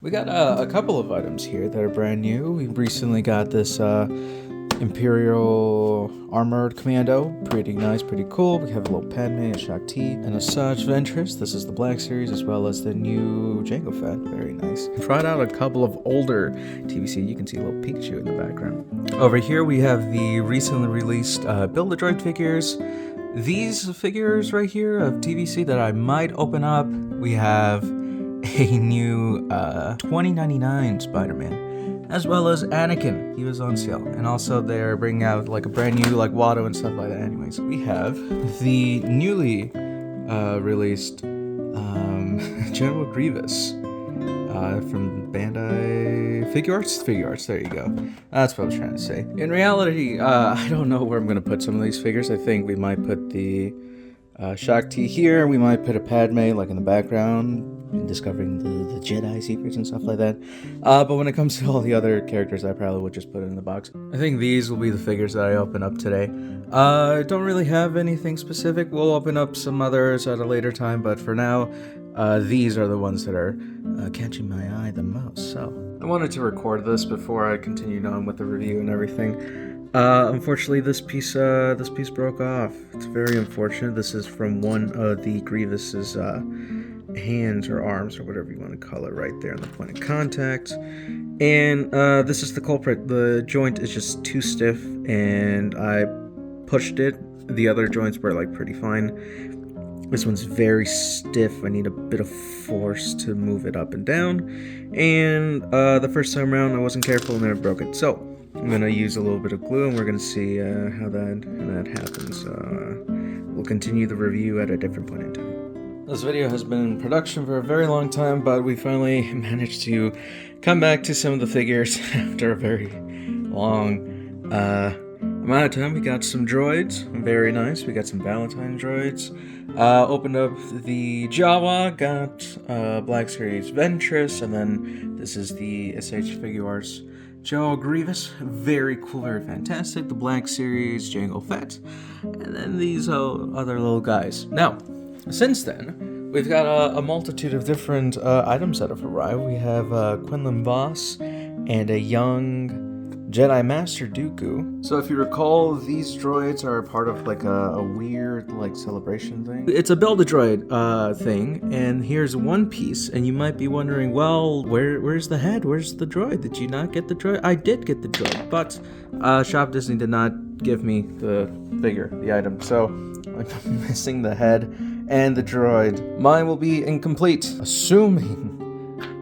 We got a couple of items here that are brand new. We recently got this Imperial Armored Commando. Pretty nice, pretty cool. We have a little Padme, a Shakti, and a Saj Ventress. This is the Black Series, as well as the new Jango Fett. Very nice. Tried out a couple of older TVC. You can see a little Pikachu in the background. Over here we have the recently released Build-A-Droid figures. These figures right here of TVC that I might open up. We have a new 2099 Spider-Man, as well as Anakin. He was on sale, and also they're bringing out like a brand new like Watto and stuff like that. Anyways, we have the newly released General Grievous from Bandai Figure Arts. There you go. That's what I was trying to say. In reality, I don't know where I'm gonna put some of these figures. I think we might put the Shakti here. We might put a Padme like in the background, discovering the Jedi secrets and stuff like that. But when it comes to all the other characters, I probably would just put it in the box. I think these will be the figures that I open up today. I don't really have anything specific. We'll open up some others at a later time, but for now, these are the ones that are catching my eye the most. So I wanted to record this before I continued on with the review and everything. Unfortunately, this piece broke off. It's very unfortunate. This is from one of the Grievous's hands or arms or whatever you want to call it, right there in the point of contact. And this is the culprit. The joint is just too stiff, and I pushed it. The other joints were like pretty fine. This one's very stiff. I need a bit of force to move it up and down. And the first time around, I wasn't careful and then I broke it. So I'm gonna use a little bit of glue, and we're gonna see how that happens. We'll continue the review at a different point in time. This video has been in production for a very long time, but we finally managed to come back to some of the figures after a very long amount of time. We got some droids, very nice. We got some Valentine droids. Opened up the Jawa, got Black Series Ventress, and then this is the SH Figure Arts General Grievous. Very cool, very fantastic. The Black Series Jango Fett, and then these other little guys. Now, since then, we've got a multitude of different items that have arrived. We have Quinlan Voss and a young Jedi Master Dooku. So if you recall, these droids are part of like a weird like celebration thing. It's a Build-A-Droid thing, and here's one piece, and you might be wondering, well, where's the head? Where's the droid? Did you not get the droid? I did get the droid, but Shop Disney did not give me the figure, the item, so I'm missing the head and the droid. Mine will be incomplete, assuming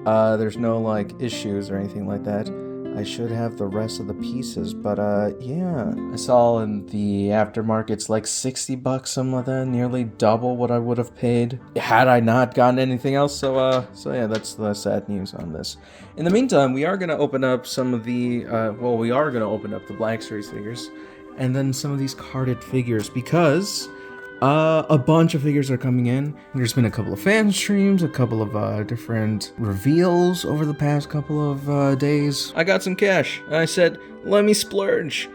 there's no like issues or anything like that. I should have the rest of the pieces, but yeah. I saw in the aftermarket it's like $60, something like that, nearly double what I would have paid had I not gotten anything else. So yeah, that's the sad news on this. In the meantime, we are gonna open up some of the we are gonna open up the Black Series figures, and then some of these carded figures, because a bunch of figures are coming in. There's been a couple of fan streams, a couple of different reveals over the past couple of days. I got some cash. I said, let me splurge.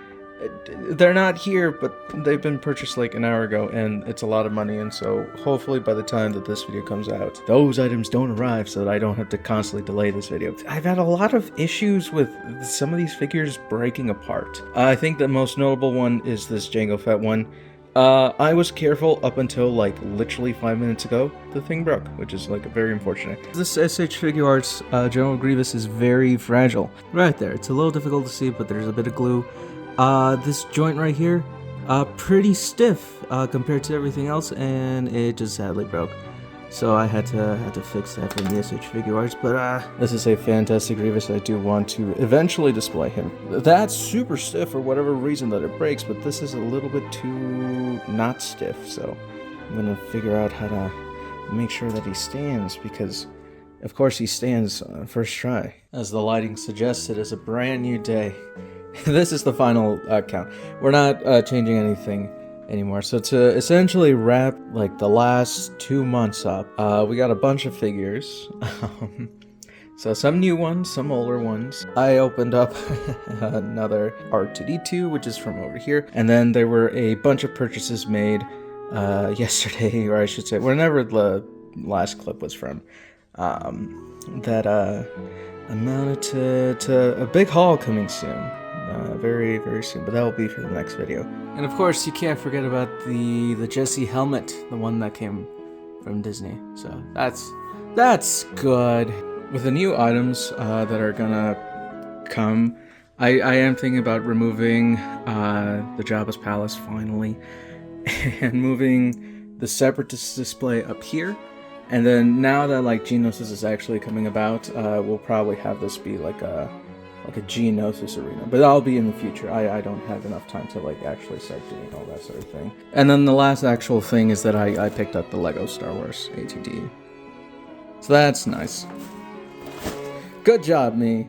They're not here, but they've been purchased like an hour ago, and it's a lot of money, and so hopefully by the time that this video comes out, those items don't arrive so that I don't have to constantly delay this video. I've had a lot of issues with some of these figures breaking apart. I think the most notable one is this Jango Fett one. I was careful up until like literally 5 minutes ago. The thing broke, which is like very unfortunate. This SH Figure Arts General Grievous is very fragile. Right there, it's a little difficult to see, but there's a bit of glue. This joint right here, pretty stiff compared to everything else, and it just sadly broke. So I had to fix that from the SH Figure Arts, but this is a fantastic Grievous. I do want to eventually display him. That's super stiff for whatever reason that it breaks, but this is a little bit too not stiff, so I'm gonna figure out how to make sure that he stands, because of course he stands on first try. As the lighting suggests, it is a brand new day. This is the final count. We're not changing anything anymore. So to essentially wrap like the last 2 months up, we got a bunch of figures. So some new ones, some older ones. I opened up another R2-D2, which is from over here, and then there were a bunch of purchases made yesterday, or I should say whenever the last clip was from. that amounted to a big haul coming soon. Very, very soon, but that will be for the next video. And of course, you can't forget about the Jesse helmet, the one that came from Disney. So that's good. With the new items that are gonna come, I am thinking about removing the Jabba's Palace finally, and moving the Separatist display up here. And then now that like Geonosis is actually coming about, we'll probably have this be like a Geonosis arena, but that'll be in the future. I don't have enough time to like actually start doing all that sort of thing. And then the last actual thing is that I picked up the Lego Star Wars ATD. So that's nice. Good job, me.